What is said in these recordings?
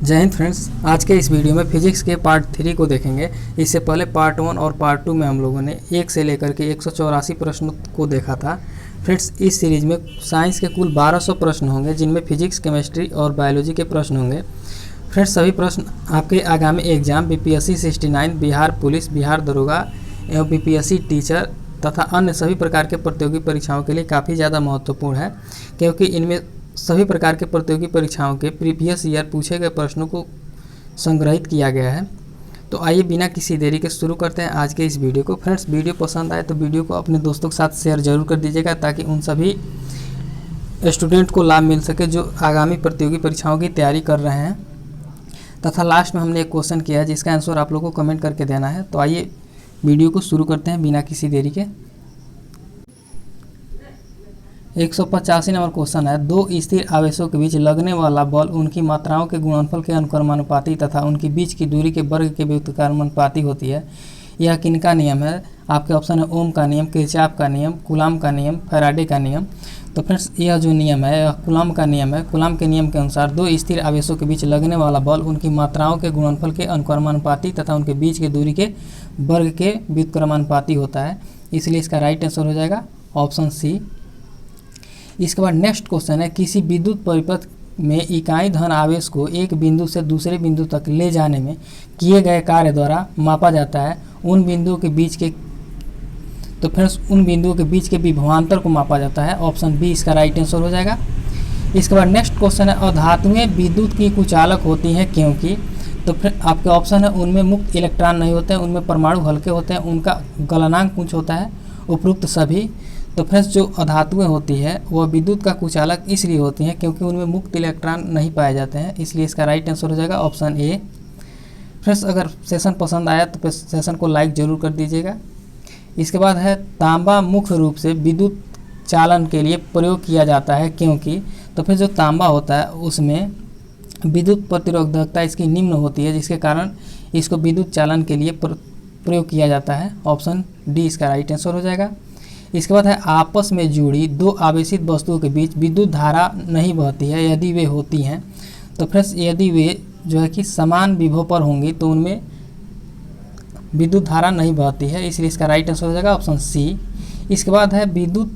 जय हिंद फ्रेंड्स। आज के इस वीडियो में फिजिक्स के पार्ट 3 को देखेंगे। इससे पहले पार्ट 1 और पार्ट 2 में हम लोगों ने 1 से लेकर के 184 प्रश्नों को देखा था। फ्रेंड्स, इस सीरीज में साइंस के कुल 1200 प्रश्न होंगे, जिनमें फिजिक्स, केमिस्ट्री और बायोलॉजी के प्रश्न होंगे। फ्रेंड्स, सभी प्रश्न आपके आगामी exam BPSC 69, Bihar police, Bihar दरोगा एवं बीपीएससी टीचर तथा अन्य सभी प्रकार के प्रतियोगी परीक्षाओं के लिए काफ़ी ज़्यादा महत्वपूर्ण है, क्योंकि इनमें सभी प्रकार के प्रतियोगी परीक्षाओं के प्रीवियस ईयर पूछे गए प्रश्नों को संग्रहित किया गया है। तो आइए बिना किसी देरी के शुरू करते हैं आज के इस वीडियो को। फ्रेंड्स, वीडियो पसंद आए तो वीडियो को अपने दोस्तों के साथ शेयर जरूर कर दीजिएगा, ताकि उन सभी स्टूडेंट को लाभ मिल सके जो आगामी प्रतियोगी परीक्षाओं की तैयारी कर रहे हैं। तथा लास्ट में हमने एक क्वेश्चन किया है, जिसका आंसर आप लोगों को कमेंट करके देना है। तो आइए वीडियो को शुरू करते हैं बिना किसी देरी के। 185 नंबर क्वेश्चन है, दो स्थिर आवेशों के बीच लगने वाला बल उनकी मात्राओं के गुणनफल के अनुक्रमानुपाती तथा उनकी बीच की दूरी के वर्ग के व्युत्क्रमानुपाती होती है। यह किनका नियम है? आपके ऑप्शन है ओम का नियम, किरचॉफ का नियम, कूलॉम का नियम, फैराडे का नियम। तो फ्रेंड्स, यह जो नियम है यह कूलॉम का नियम है। कूलॉम के नियम के अनुसार दो स्थिर आवेशों के बीच लगने वाला बल उनकी मात्राओं के गुणनफल के अनुक्रमानुपाती तथा उनके बीच की दूरी के वर्ग के व्युत्क्रमानुपाती होता है। इसलिए इसका राइट आंसर हो जाएगा ऑप्शन सी। इसके बाद नेक्स्ट क्वेश्चन है, किसी विद्युत परिपथ में इकाई धन आवेश को एक बिंदु से दूसरे बिंदु तक ले जाने में किए गए कार्य द्वारा मापा जाता है। उन बिंदुओं के बीच के उन बिंदुओं के बीच के विभवांतर को मापा जाता है। ऑप्शन बी इसका राइट आंसर हो जाएगा। इसके बाद नेक्स्ट क्वेश्चन है, अधातुएं विद्युत की कुचालक होती हैं क्योंकि? तो फिर आपके ऑप्शन है उनमें मुक्त इलेक्ट्रॉन नहीं होते हैं, उनमें परमाणु हल्के होते हैं, उनका गलनांक कुछ होता है, उपरोक्त सभी। तो फ्रेंड्स, जो अधातुएं होती है वह विद्युत का कुचालक इसलिए होती हैं क्योंकि उनमें मुक्त इलेक्ट्रॉन नहीं पाए जाते हैं। इसलिए इसका राइट आंसर हो जाएगा ऑप्शन ए। फ्रेंड्स, अगर सेशन पसंद आया तो सेशन को लाइक जरूर कर दीजिएगा। इसके बाद है, तांबा मुख्य रूप से विद्युत चालन के लिए प्रयोग किया जाता है क्योंकि? तो फिर जो तांबा होता है उसमें विद्युत प्रतिरोधकता इसकी निम्न होती है, जिसके कारण इसको विद्युत चालन के लिए प्रयोग किया जाता है। ऑप्शन डी इसका राइट आंसर हो जाएगा। इसके बाद है, आपस में जुड़ी दो आवेशित वस्तुओं के बीच विद्युत धारा नहीं बहती है यदि वे होती हैं। तो फ्रेंड्स, यदि वे जो है कि समान विभव पर होंगी तो उनमें विद्युत धारा नहीं बहती है। इसलिए इसका राइट आंसर हो जाएगा ऑप्शन सी। इसके बाद है, विद्युत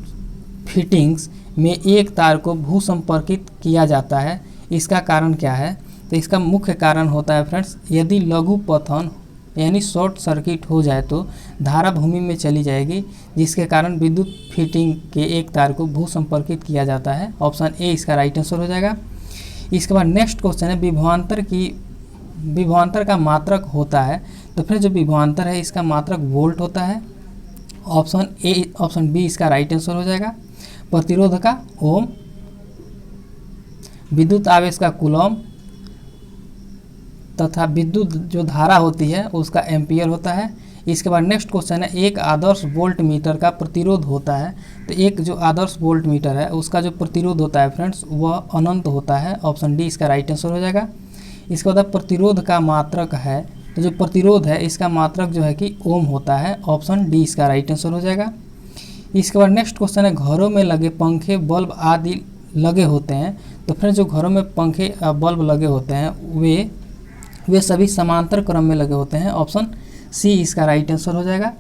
फिटिंग्स में एक तार को भू संपर्कित किया जाता है, इसका कारण क्या है? तो इसका मुख्य कारण होता है फ्रेंड्स, यदि लघु पतन यानी शॉर्ट सर्किट हो जाए तो धारा भूमि में चली जाएगी, जिसके कारण विद्युत फिटिंग के एक तार को भू संपर्कित किया जाता है। ऑप्शन ए इसका राइट आंसर हो जाएगा। इसके बाद नेक्स्ट क्वेश्चन है, विभवांतर का मात्रक होता है। तो फिर जो विभवांतर है इसका मात्रक वोल्ट होता है। ऑप्शन बी इसका राइट आंसर हो जाएगा। प्रतिरोध का ओम, विद्युत आवेश का कूलॉम तथा विद्युत जो धारा होती है उसका एम्पियर होता है। इसके बाद नेक्स्ट क्वेश्चन है, एक आदर्श वोल्ट मीटर का प्रतिरोध होता है। तो एक जो आदर्श वोल्ट मीटर है उसका जो प्रतिरोध होता है फ्रेंड्स वह अनंत होता है। ऑप्शन डी इसका राइट आंसर हो जाएगा। इसके बाद प्रतिरोध का मात्रक है, तो जो प्रतिरोध है इसका मात्रक जो है कि ओम होता है। ऑप्शन डी इसका राइट आंसर हो जाएगा। इसके बाद नेक्स्ट क्वेश्चन है, घरों में लगे पंखे, बल्ब आदि लगे होते हैं। तो फिर जो घरों में पंखे बल्ब लगे होते हैं वे सभी समांतर क्रम में लगे होते हैं। ऑप्शन सी इसका राइट आंसर हो जाएगा।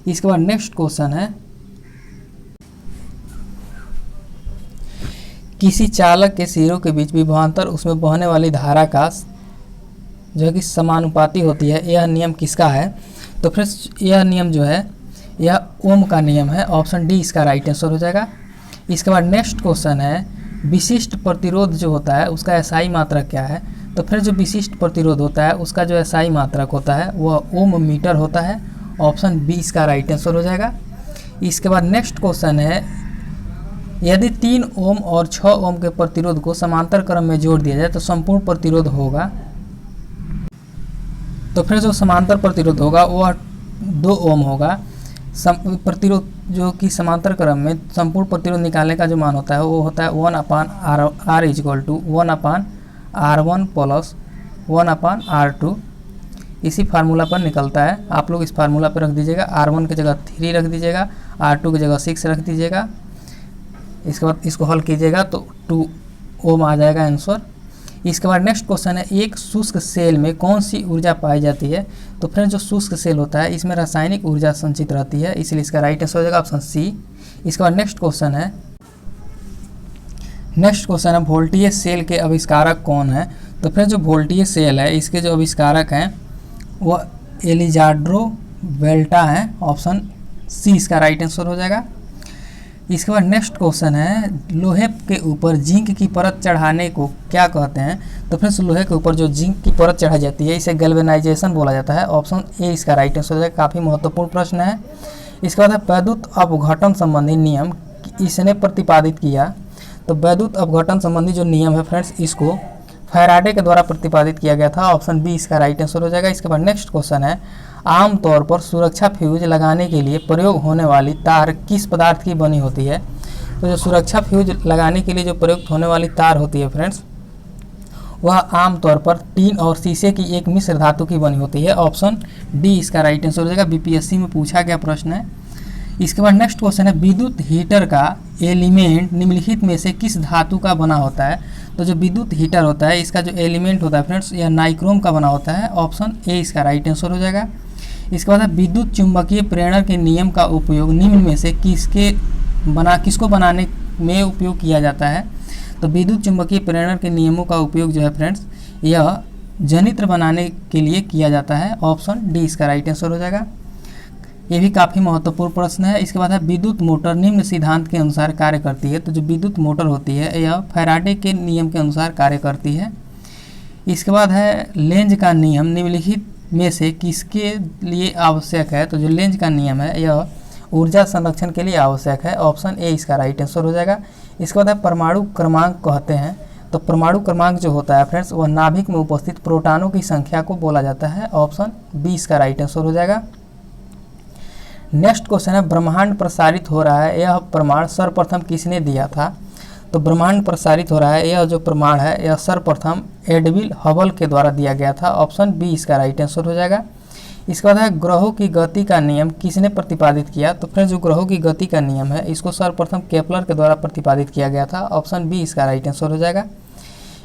इसके बाद नेक्स्ट क्वेश्चन है, किसी चालक के सिरों के बीच विभवांतर उसमें बहने वाली धारा का जो है कि समानुपाती होती है, यह नियम किसका है? तो फ्रेंड्स, यह नियम जो है यह ओम का नियम है। ऑप्शन डी इसका राइट आंसर हो जाएगा। इसके बाद नेक्स्ट क्वेश्चन है, विशिष्ट प्रतिरोध जो होता है उसका एसआई मात्रक क्या है? तो फिर जो विशिष्ट प्रतिरोध होता है उसका जो एसआई मात्रक होता है वह ओम मीटर होता है। ऑप्शन बी इसका राइट आंसर हो जाएगा। इसके बाद नेक्स्ट क्वेश्चन है, यदि 3 ओम और 6 ओम के प्रतिरोध को समांतर क्रम में जोड़ दिया जाए तो संपूर्ण प्रतिरोध होगा। तो फिर जो समांतर प्रतिरोध होगा वह 2 ओम होगा। प्रतिरोध जो कि समांतर क्रम में संपूर्ण प्रतिरोध निकालने का जो मान होता है वो होता है 1/r equal to 1/r1 plus 1/r2। इसी फार्मूला पर निकलता है। आप लोग इस फार्मूला पर रख दीजिएगा, r1 की जगह 3 रख दीजिएगा, r2 की जगह 6 रख दीजिएगा। इसके बाद इसको हल कीजिएगा तो 2 ओम आ जाएगा आंसर। इसके बाद नेक्स्ट क्वेश्चन है, एक शुष्क सेल में कौन सी ऊर्जा पाई जाती है। तो फ्रेंड्स जो शुष्क सेल होता है इसमें रासायनिक ऊर्जा संचित रहती है, इसलिए इसका राइट आंसर हो जाएगा ऑप्शन सी। इसके बाद नेक्स्ट क्वेश्चन है वोल्टेज सेल के आविष्कारक कौन है। तो फ्रेंड्स जो वोल्टेज सेल है इसके जो आविष्कारक हैं वो एलिजांड्रो वेल्टा है, ऑप्शन सी इसका राइट आंसर हो जाएगा। इसके बाद नेक्स्ट क्वेश्चन है, लोहे के ऊपर जिंक की परत चढ़ाने को क्या कहते हैं। तो फ्रेंड्स लोहे के ऊपर जो जिंक की परत चढ़ाई जाती है इसे गैल्वेनाइजेशन बोला जाता है, ऑप्शन ए इसका राइट आंसर हो जाएगा। काफ़ी महत्वपूर्ण प्रश्न है। इसके बाद है वैद्युत अपघटन संबंधी नियम इसने प्रतिपादित किया। तो वैद्युत अपघटन संबंधी जो नियम है फ्रेंड्स इसको फैराडे के द्वारा प्रतिपादित किया गया था, ऑप्शन बी इसका राइट आंसर हो जाएगा। इसके बाद नेक्स्ट क्वेश्चन है, आमतौर पर सुरक्षा फ्यूज लगाने के लिए प्रयोग होने वाली तार किस पदार्थ की बनी होती है। तो जो सुरक्षा फ्यूज लगाने के लिए जो प्रयुक्त होने वाली तार होती है फ्रेंड्स वह आमतौर पर टीन और शीशे की एक मिश्र धातु की बनी होती है, ऑप्शन डी इसका राइट आंसर हो जाएगा। बीपीएससी में पूछा गया प्रश्न है। इसके बाद नेक्स्ट क्वेश्चन है, विद्युत हीटर का एलिमेंट निम्नलिखित में से किस धातु का बना होता है। तो जो विद्युत हीटर होता है इसका जो एलिमेंट होता है फ्रेंड्स यह नाइक्रोम का बना होता है, ऑप्शन ए इसका राइट आंसर हो जाएगा। इसके बाद विद्युत चुंबकीय प्रेरण के नियम का उपयोग निम्न में से किसको बनाने में उपयोग किया जाता है। तो विद्युत चुंबकीय प्रेरण के नियमों का उपयोग जो है फ्रेंड्स यह जनित्र बनाने के लिए किया जाता है, ऑप्शन डी इसका राइट आंसर हो जाएगा। ये भी काफ़ी महत्वपूर्ण प्रश्न है। इसके बाद है, विद्युत मोटर निम्न सिद्धांत के अनुसार कार्य करती है। तो जो विद्युत मोटर होती है यह फैराडे के नियम के अनुसार कार्य करती है। इसके बाद है, लेंज का नियम निम्नलिखित में से किसके लिए आवश्यक है। तो जो लेंज का नियम है यह ऊर्जा संरक्षण के लिए आवश्यक है, ऑप्शन ए इसका राइट आंसर हो जाएगा। इसके बाद है, परमाणु क्रमांक कहते हैं। तो परमाणु क्रमांक जो होता है फ्रेंड्स वह नाभिक में उपस्थित प्रोटॉनों की संख्या को बोला जाता है, ऑप्शन बी इसका राइट आंसर हो जाएगा। नेक्स्ट क्वेश्चन है, ब्रह्मांड प्रसारित हो रहा है यह प्रमाण सर्वप्रथम किसने दिया था। तो ब्रह्मांड प्रसारित हो रहा है यह जो प्रमाण है यह सर्वप्रथम एडविन हबल के द्वारा दिया गया था, ऑप्शन बी इसका राइट आंसर हो जाएगा। इसके बाद है, ग्रहों की गति का नियम किसने प्रतिपादित किया। तो फ्रेंड्स जो ग्रहों की गति का नियम है इसको सर्वप्रथम केपलर के द्वारा प्रतिपादित किया गया था, ऑप्शन बी इसका राइट आंसर हो जाएगा।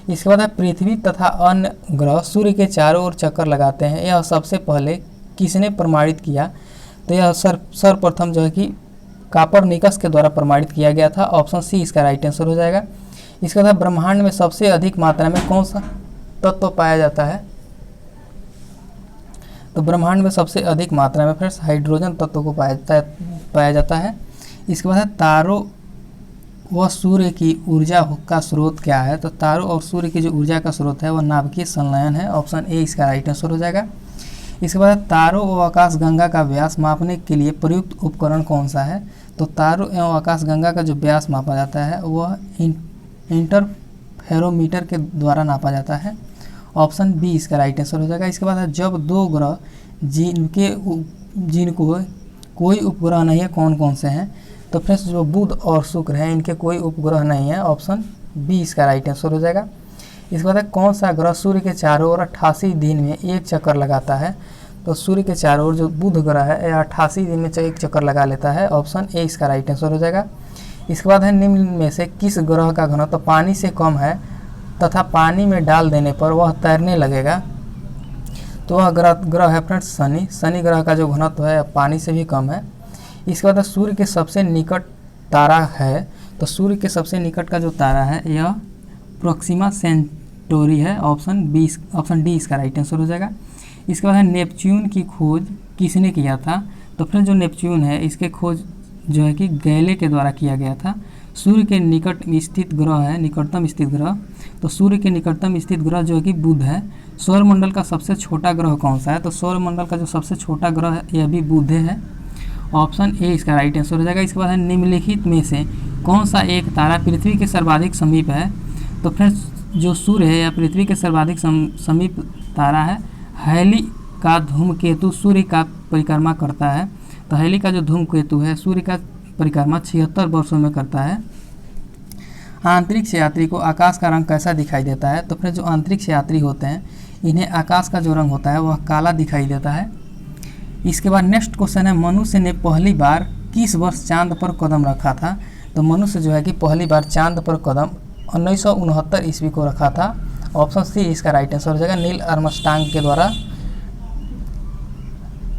इसके बाद है, पृथ्वी तथा अन्य ग्रह सूर्य के चारों ओर चक्कर लगाते हैं यह सबसे पहले किसने प्रमाणित किया। तो यह सर्वप्रथम जो है कि कापरनिकस के द्वारा प्रमाणित किया गया था, ऑप्शन सी इसका राइट आंसर हो जाएगा। इसके बाद ब्रह्मांड में सबसे अधिक मात्रा में कौन सा तत्व पाया जाता है। तो ब्रह्मांड में सबसे अधिक मात्रा में फ्रेंड्स हाइड्रोजन तत्व को पाया जाता है। इसके बाद तारों व सूर्य की ऊर्जा का स्रोत क्या है। तो तारों और सूर्य की जो ऊर्जा का स्रोत है वह नाभिकीय संलयन है, ऑप्शन ए इसका राइट आंसर हो जाएगा। इसके बाद तारों व आकाशगंगा का व्यास मापने के लिए प्रयुक्त उपकरण कौन सा है। तो तारों एवं आकाशगंगा का जो व्यास मापा जाता है वह इंटरफेरोमीटर के द्वारा नापा जाता है, ऑप्शन बी इसका राइट आंसर हो जाएगा। इसके बाद जब दो ग्रह जिनको कोई उपग्रह नहीं है कौन कौन से हैं। तो फ्रेंड्स जो बुध और शुक्र हैं इनके कोई उपग्रह नहीं है, ऑप्शन बी इसका राइट आंसर हो जाएगा। इसके बाद कौन सा ग्रह सूर्य के चारों ओर 88 दिन में एक चक्कर लगाता है। तो सूर्य के चारों ओर जो बुध ग्रह है यह 88 दिन में एक चक्कर लगा लेता है, ऑप्शन ए इसका राइट आंसर हो जाएगा। इसके बाद है, निम्न में से किस ग्रह का घनत्व पानी से कम है तथा पानी में डाल देने पर वह तैरने लगेगा। तो वह ग्रह है फ्रेंड्स शनि ग्रह का जो घनत्व है पानी से भी कम है। इसके बाद सूर्य के सबसे निकट तारा है। तो सूर्य के सबसे निकट का जो तारा है यह प्रोक्सिमा सेंटोरी है, ऑप्शन डी इसका राइट आंसर हो जाएगा। इसके बाद है, नेपच्यून की खोज किसने किया था। तो फ्रेंड्स जो नेपच्यून है इसके खोज जो है कि गैले के द्वारा किया गया था। सूर्य के निकट स्थित ग्रह है, निकटतम स्थित ग्रह। तो सूर्य के निकटतम स्थित ग्रह जो है कि बुध है। सौरमंडल का सबसे छोटा ग्रह कौन सा है। तो सौरमंडल का जो सबसे छोटा ग्रह है यह भी बुध है, ऑप्शन ए इसका राइट आंसर हो जाएगा। इसके बाद है, निम्नलिखित में से कौन सा एक तारा पृथ्वी के सर्वाधिक समीप है। तो फ्रेंड्स जो सूर्य है या पृथ्वी के सर्वाधिक समीप तारा है। हैली का धूमकेतु सूर्य का परिक्रमा करता है। तो हैली का जो धूमकेतु है सूर्य का परिक्रमा 76 वर्षों में करता है। अंतरिक्ष यात्री को आकाश का रंग कैसा दिखाई देता है। तो फिर जो अंतरिक्ष यात्री होते हैं इन्हें आकाश का जो रंग होता है वह काला दिखाई देता है। इसके बाद नेक्स्ट क्वेश्चन है, मनुष्य ने पहली बार किस वर्ष चांद पर कदम रखा था। तो मनुष्य जो है कि पहली बार चांद पर कदम 1969 ईस्वी को रखा था, ऑप्शन सी इसका राइट आंसर हो जाएगा। नील आर्मस्ट्रांग के द्वारा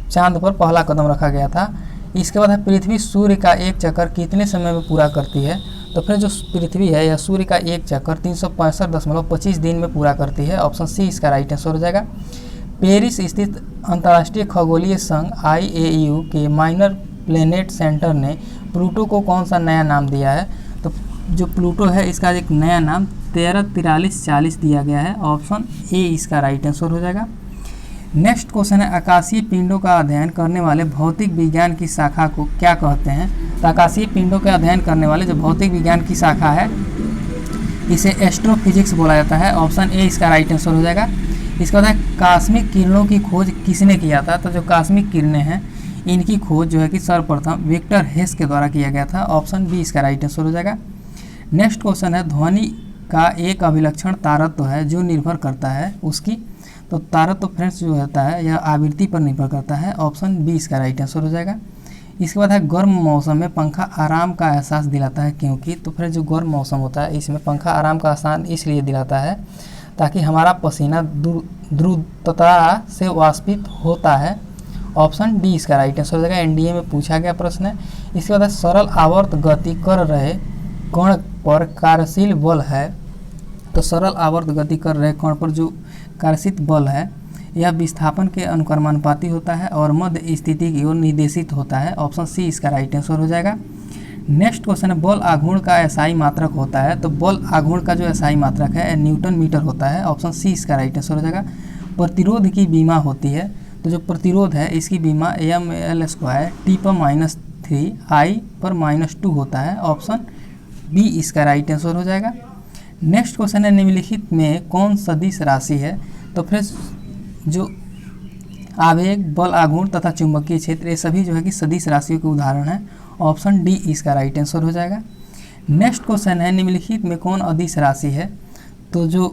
चांद पर पहला कदम रखा गया था। इसके बाद है पृथ्वी सूर्य का एक चक्कर कितने समय में पूरा करती है। तो फिर जो पृथ्वी है या सूर्य का एक चक्कर 365.25 दिन में पूरा करती है। ऑप्शन सी इसका राइट आंसर हो जाएगा। पेरिस स्थित अंतर्राष्ट्रीय खगोलीय संघ IAU के माइनर प्लेनेट सेंटर ने प्लूटो को कौन सा नया नाम दिया है। तो जो प्लूटो है इसका एक नया नाम 134340 दिया गया है। ऑप्शन ए इसका राइट आंसर हो जाएगा। नेक्स्ट क्वेश्चन है आकाशीय पिंडों का अध्ययन करने वाले भौतिक विज्ञान की शाखा को क्या कहते हैं। तो आकाशीय पिंडों का अध्ययन करने वाले जो भौतिक विज्ञान की शाखा है इसे एस्ट्रोफिजिक्स बोला जाता है। ऑप्शन ए इसका राइट आंसर हो जाएगा। इसके बाद कॉस्मिक किरणों की खोज किसने किया था। तो जो कॉस्मिक किरणें हैं इनकी खोज जो है कि सर्वप्रथम विक्टर हेस के द्वारा किया गया था। ऑप्शन बी इसका राइट आंसर हो जाएगा। नेक्स्ट क्वेश्चन है ध्वनि का एक अभिलक्षण तारत्व है जो निर्भर करता है उसकी। तो तारत्व फ्रेंड्स जो होता है यह आवृत्ति पर निर्भर करता है। ऑप्शन बी इसका राइट आंसर हो जाएगा। इसके बाद है गर्म मौसम में पंखा आराम का एहसास दिलाता है क्योंकि। तो फिर जो गर्म मौसम होता है इसमें पंखा आराम का एहसास इसलिए दिलाता है ताकि हमारा पसीना द्रुतता से वाष्पित होता है। ऑप्शन डी इसका राइट आंसर हो जाएगा। एनडीए में पूछा गया प्रश्न है। इसके बाद सरल आवर्त गति कर रहे कण पर कार्यशील बल है। तो सरल आवर्त गति कर रहे कण पर जो कार्यशील बल है यह विस्थापन के अनुक्रमानुपाती होता है और मध्य स्थिति की ओर निर्देशित होता है। ऑप्शन सी इसका राइट आंसर हो जाएगा। नेक्स्ट क्वेश्चन है बल आघूर्ण का एसआई मात्रक होता है। तो बल आघूर्ण का जो एसआई मात्रक है न्यूटन मीटर होता है। ऑप्शन सी इसका राइट आंसर हो जाएगा। प्रतिरोध की बीमा होती है। तो जो प्रतिरोध है इसकी बीमा ml² T/-3 I/-2 होता है। ऑप्शन बी इसका राइट आंसर हो जाएगा। नेक्स्ट क्वेश्चन है निम्नलिखित में कौन सदिश राशि है। तो फिर जो आवेग बल आघूर्ण तथा चुंबकीय क्षेत्र ये सभी जो है कि सदिश राशियों के उदाहरण हैं। ऑप्शन डी इसका राइट आंसर हो जाएगा। नेक्स्ट क्वेश्चन है निम्नलिखित में कौन अदिश राशि है। तो जो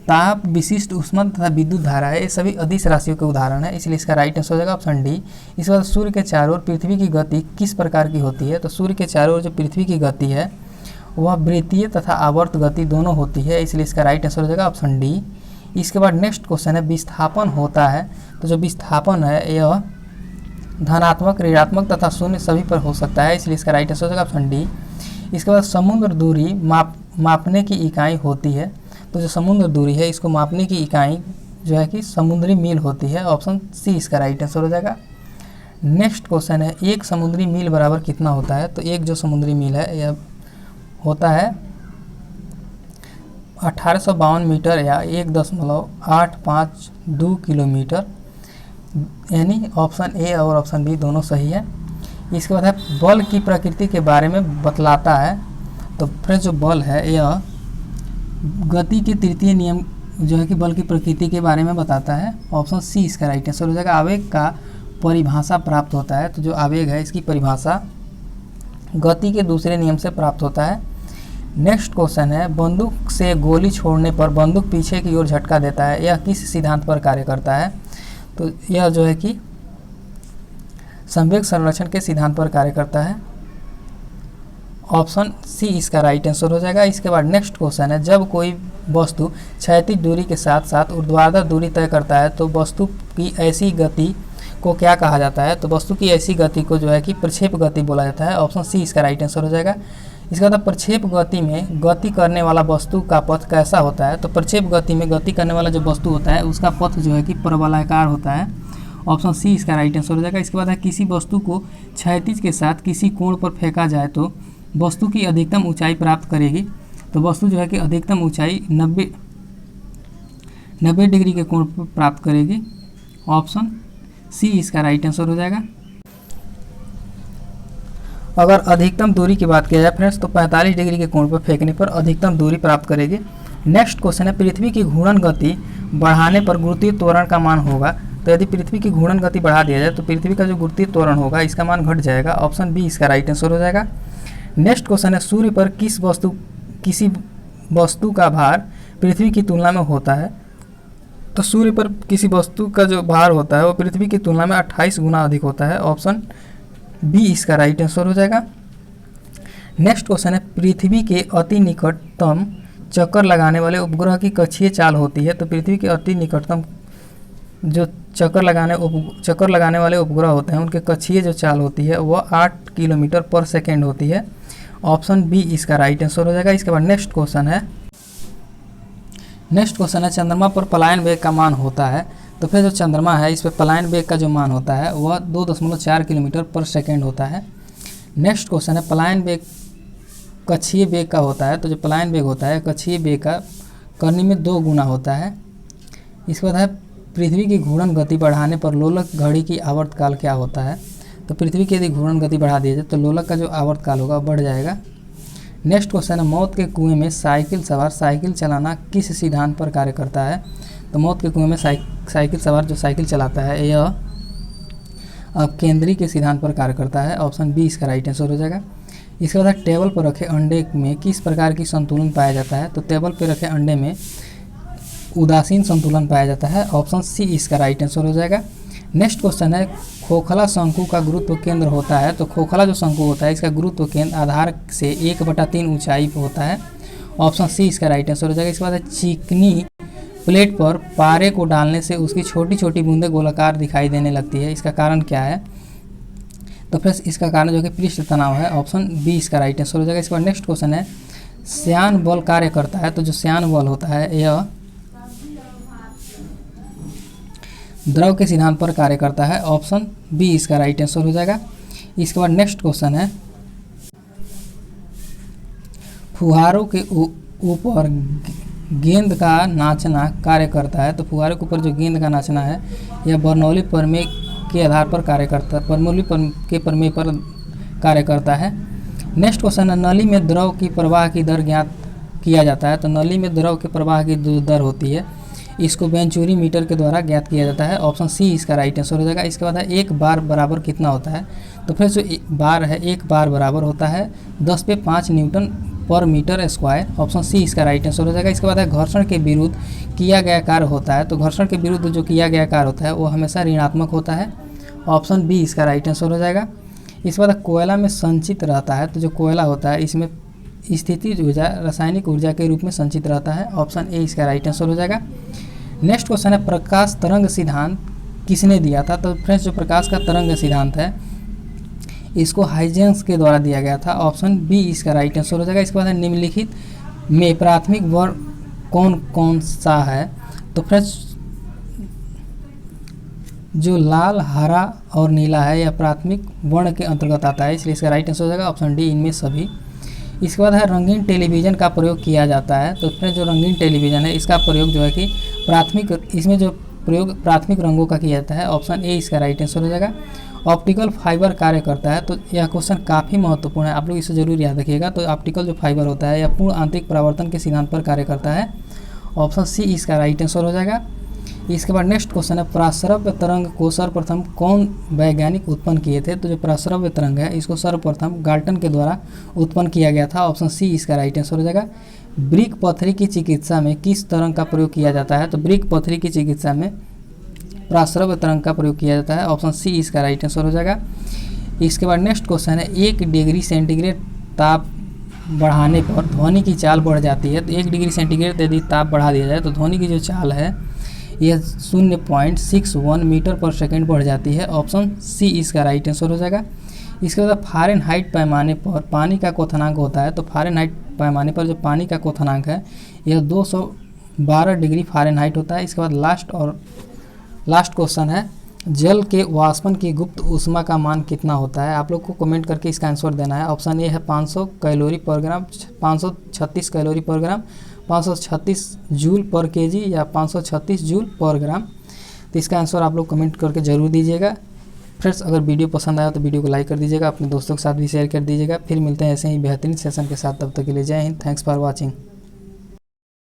ताप विशिष्ट ऊष्मा तथा विद्युत धारा है ये सभी अदिश राशियों के उदाहरण है इसलिए इसका राइट आंसर हो जाएगा ऑप्शन डी। इसके बाद सूर्य के चारों ओर पृथ्वी की गति किस प्रकार की होती है। तो सूर्य के चारों ओर जो पृथ्वी की गति है वह वृत्तीय तथा आवर्त गति दोनों होती है इसलिए इसका राइट आंसर हो जाएगा ऑप्शन डी। इसके बाद नेक्स्ट क्वेश्चन है विस्थापन होता है। तो जो विस्थापन है यह धनात्मक ऋणात्मक तथा शून्य सभी पर हो सकता है इसलिए इसका राइट आंसर हो जाएगा ऑप्शन डी। इसके बाद समुद्र दूरी मापने की इकाई होती है। तो जो समुद्र दूरी है इसको मापने की इकाई जो है कि समुद्री मील होती है। ऑप्शन सी इसका राइट आंसर हो जाएगा। नेक्स्ट क्वेश्चन है एक समुद्री मील बराबर कितना होता है। तो एक जो समुद्री मील है यह होता है 1852 मीटर या 1.852 किलोमीटर यानी ऑप्शन ए और ऑप्शन बी दोनों सही है। इसके बाद है बल की प्रकृति के बारे में बतलाता है। तो फिर जो बल है यह गति के तृतीय नियम जो है कि बल की प्रकृति के बारे में बताता है। ऑप्शन सी इसका राइट आंसर हो जाएगा। आवेग का परिभाषा प्राप्त होता है। तो जो आवेग है इसकी परिभाषा गति के दूसरे नियम से प्राप्त होता है। नेक्स्ट क्वेश्चन है बंदूक से गोली छोड़ने पर बंदूक पीछे की ओर झटका देता है यह किस सिद्धांत पर कार्य करता है। तो यह जो है कि संवेग संरक्षण के सिद्धांत पर कार्य करता है। ऑप्शन सी इसका राइट आंसर हो जाएगा। इसके बाद नेक्स्ट क्वेश्चन है जब कोई वस्तु क्षैतिज दूरी के साथ साथ ऊर्ध्वाधर दूरी तय करता है तो वस्तु की ऐसी गति को क्या कहा जाता है। तो वस्तु की ऐसी गति को जो है कि प्रक्षेप गति बोला जाता है। ऑप्शन सी इसका राइट आंसर हो जाएगा। इसके बाद प्रक्षेप गति में गति करने वाला वस्तु का पथ कैसा होता है। तो प्रक्षेप गति में गति करने वाला जो वस्तु होता है उसका पथ जो है कि परवलयाकार होता है। ऑप्शन सी इसका राइट आंसर हो जाएगा। इसके बाद है किसी वस्तु को क्षैतिज के साथ किसी कोण पर फेंका जाए तो वस्तु की अधिकतम ऊंचाई प्राप्त करेगी। तो वस्तु जो है कि अधिकतम ऊंचाई 90 डिग्री के कोण पर प्राप्त करेगी। ऑप्शन सी इसका राइट आंसर हो जाएगा। अगर अधिकतम दूरी की बात किया जाए फ्रेंड्स तो 45 डिग्री के कोण पर फेंकने पर अधिकतम दूरी प्राप्त करेगी। नेक्स्ट क्वेश्चन है पृथ्वी की घूर्णन गति बढ़ाने पर गुरुत्वीय त्वरण का मान होगा। तो यदि पृथ्वी की घूर्णन गति बढ़ा दिया जाए तो पृथ्वी का जो गुरुत्वीय त्वरण होगा इसका मान घट जाएगा। ऑप्शन बी इसका राइट आंसर हो जाएगा। नेक्स्ट क्वेश्चन है सूर्य पर किसी वस्तु का भार पृथ्वी की तुलना में होता है। तो सूर्य पर किसी वस्तु का जो भार होता है वो पृथ्वी की तुलना में 28 गुना अधिक होता है। ऑप्शन बी इसका राइट आंसर हो जाएगा। नेक्स्ट क्वेश्चन है पृथ्वी के अति निकटतम चक्कर लगाने वाले उपग्रह की कक्षीय चाल होती है? तो पृथ्वी के अति निकटतम जो चक्कर लगाने वाले उपग्रह होते हैं उनके कक्षीय जो चाल होती है वह 8 किलोमीटर पर सेकेंड होती है। ऑप्शन बी इसका राइट आंसर हो जाएगा। इसके बाद नेक्स्ट क्वेश्चन है चंद्रमा पर पलायन वेग का मान होता है। तो फिर जो चंद्रमा है इस पर पलायन वेग का जो मान होता है वह 2.4 किलोमीटर पर सेकेंड होता है। नेक्स्ट क्वेश्चन है पलायन वेग कक्षीय वेग का होता है। तो जो पलायन वेग होता है कक्षीय वेग का करनी में 2 गुना होता है। इसके बाद है पृथ्वी की घूर्णन गति बढ़ाने पर लोलक घड़ी की आवर्तकाल क्या होता है? तो पृथ्वी की यदि घूर्णन गति बढ़ा दी जाए तो लोलक का जो आवर्तकाल होगा बढ़ जाएगा। नेक्स्ट क्वेश्चन है मौत के कुएं में साइकिल सवार साइकिल चलाना किस सिद्धांत पर कार्य करता है? तो मौत के कुएं में साइकिल सवार जो साइकिल चलाता है यह अपकेंद्री के सिद्धांत पर कार्य करता है। ऑप्शन बी इसका राइट आंसर हो जाएगा। इसके बाद टेबल पर रखे अंडे में किस प्रकार की संतुलन पाया जाता है? तो टेबल पर रखे अंडे में उदासीन संतुलन पाया जाता है। ऑप्शन सी इसका राइट आंसर हो जाएगा। नेक्स्ट क्वेश्चन है खोखला शंकु का गुरुत्व केंद्र होता है। तो खोखला जो शंकु होता है इसका गुरुत्व केंद्र आधार से 1/3 ऊंचाई पर होता है। ऑप्शन सी इसका राइट आंसर हो जाएगा। इसके बाद चिकनी प्लेट पर पारे को डालने से उसकी छोटी छोटी बूंदें गोलाकार दिखाई देने लगती है, इसका कारण क्या है? तो फिर इसका कारण जो कि पृष्ठ तनाव है। ऑप्शन बी इसका राइट आंसर हो जाएगा। इसके बाद नेक्स्ट क्वेश्चन है श्यान बल कार्य करता है। तो जो श्यान बल होता है यह द्रव के सिद्धांत पर कार्य करता है। ऑप्शन बी इसका राइट आंसर हो जाएगा। इसके बाद नेक्स्ट क्वेश्चन है फुहारों के ऊपर गेंद का नाचना कार्य करता है। तो फुहारों के ऊपर जो गेंद का नाचना है यह बर्नौली प्रमेय के आधार पर कार्य करता है, बर्नौली के प्रमेय पर कार्य करता है। नेक्स्ट क्वेश्चन है नली में द्रव की प्रवाह की दर ज्ञात किया जाता है। तो नली में द्रव के प्रवाह की जो दर होती है इसको वेंचुरी मीटर के द्वारा ज्ञात किया जाता है। ऑप्शन सी इसका राइट आंसर हो जाएगा। इसके बाद है एक बार बराबर कितना होता है? तो फिर जो बार है एक बार बराबर होता है 10/5 न्यूटन पर मीटर स्क्वायर। ऑप्शन सी इसका राइट आंसर हो जाएगा। इसके बाद है घर्षण के विरुद्ध किया गया कार्य होता है। तो घर्षण के विरुद्ध जो किया गया कार्य होता है वो हमेशा ऋणात्मक होता है। ऑप्शन बी इसका राइट आंसर हो जाएगा। इसके बाद कोयला में संचित रहता है। तो जो कोयला होता है इसमें स्थितिज ऊर्जा रासायनिक ऊर्जा के रूप में संचित रहता है। ऑप्शन ए इसका राइट आंसर हो जाएगा। नेक्स्ट क्वेश्चन है प्रकाश तरंग सिद्धांत किसने दिया था? तो फ्रेंड्स जो प्रकाश का तरंग सिद्धांत है इसको हाइजेंस के द्वारा दिया गया था। ऑप्शन बी इसका राइट आंसर हो जाएगा। इसके बाद है निम्नलिखित में प्राथमिक वर्ण कौन कौन सा है? तो फ्रेंड्स जो लाल हरा और नीला है यह प्राथमिक वर्ण के अंतर्गत आता है, इसलिए इसका राइट आंसर हो जाएगा ऑप्शन डी इनमें सभी। इसके बाद है रंगीन टेलीविज़न का प्रयोग किया जाता है। तो फ्रेंड्स जो रंगीन टेलीविज़न है इसका प्रयोग जो है कि इसमें जो प्रयोग प्राथमिक रंगों का किया जाता है। ऑप्शन ए इसका राइट आंसर हो जाएगा। ऑप्टिकल फाइबर कार्य करता है। तो यह क्वेश्चन काफ़ी महत्वपूर्ण है, आप लोग इसे जरूर याद रखिएगा। तो ऑप्टिकल जो फाइबर होता है यह पूर्ण आंतरिक परावर्तन के सिद्धांत पर कार्य करता है। ऑप्शन सी इसका राइट आंसर हो जाएगा। इसके बाद नेक्स्ट क्वेश्चन है प्राश्रव्य तरंग को सर्वप्रथम कौन वैज्ञानिक उत्पन्न किए थे? तो जो प्राश्रव्य तरंग है इसको सर्वप्रथम गाल्टन के द्वारा उत्पन्न किया गया था। ऑप्शन सी इसका राइट आंसर हो जाएगा। ब्रिक पथरी की चिकित्सा में किस तरंग का प्रयोग किया जाता है? तो ब्रिक पथरी की चिकित्सा में प्राश्रव्य तरंग का प्रयोग किया जाता है। ऑप्शन सी इसका राइट आंसर हो जाएगा। इसके बाद नेक्स्ट क्वेश्चन है 1 डिग्री सेंटीग्रेड ताप बढ़ाने पर ध्वनि की चाल बढ़ जाती है। तो 1 डिग्री सेंटीग्रेड यदि ताप बढ़ा दिया जाए तो ध्वनि की जो चाल है यह 0.61 मीटर पर सेकेंड बढ़ जाती है। ऑप्शन सी इसका राइट आंसर हो जाएगा। इसके बाद फ़ारेनहाइट पैमाने पर पानी का क्वथनांक होता है। तो फ़ारेनहाइट पैमाने पर जो पानी का क्वथनांक है यह 212 डिग्री फ़ारेनहाइट होता है। इसके बाद लास्ट क्वेश्चन है जल के वाष्पन की गुप्त ऊष्मा का मान कितना होता है? आप लोग को कमेंट करके इसका आंसर देना है। ऑप्शन ए है 500 कैलोरी पर ग्राम, 536 कैलोरी पर ग्राम, 536 जूल पर केजी या 536 जूल पर ग्राम। तो इसका आंसर आप लोग कमेंट करके ज़रूर दीजिएगा। फ्रेंड्स अगर वीडियो पसंद आया तो वीडियो को लाइक कर दीजिएगा, अपने दोस्तों के साथ भी शेयर कर दीजिएगा। फिर मिलते हैं ऐसे ही बेहतरीन सेशन के साथ, तब तक के लिए जय हिंद। Thanks for watching.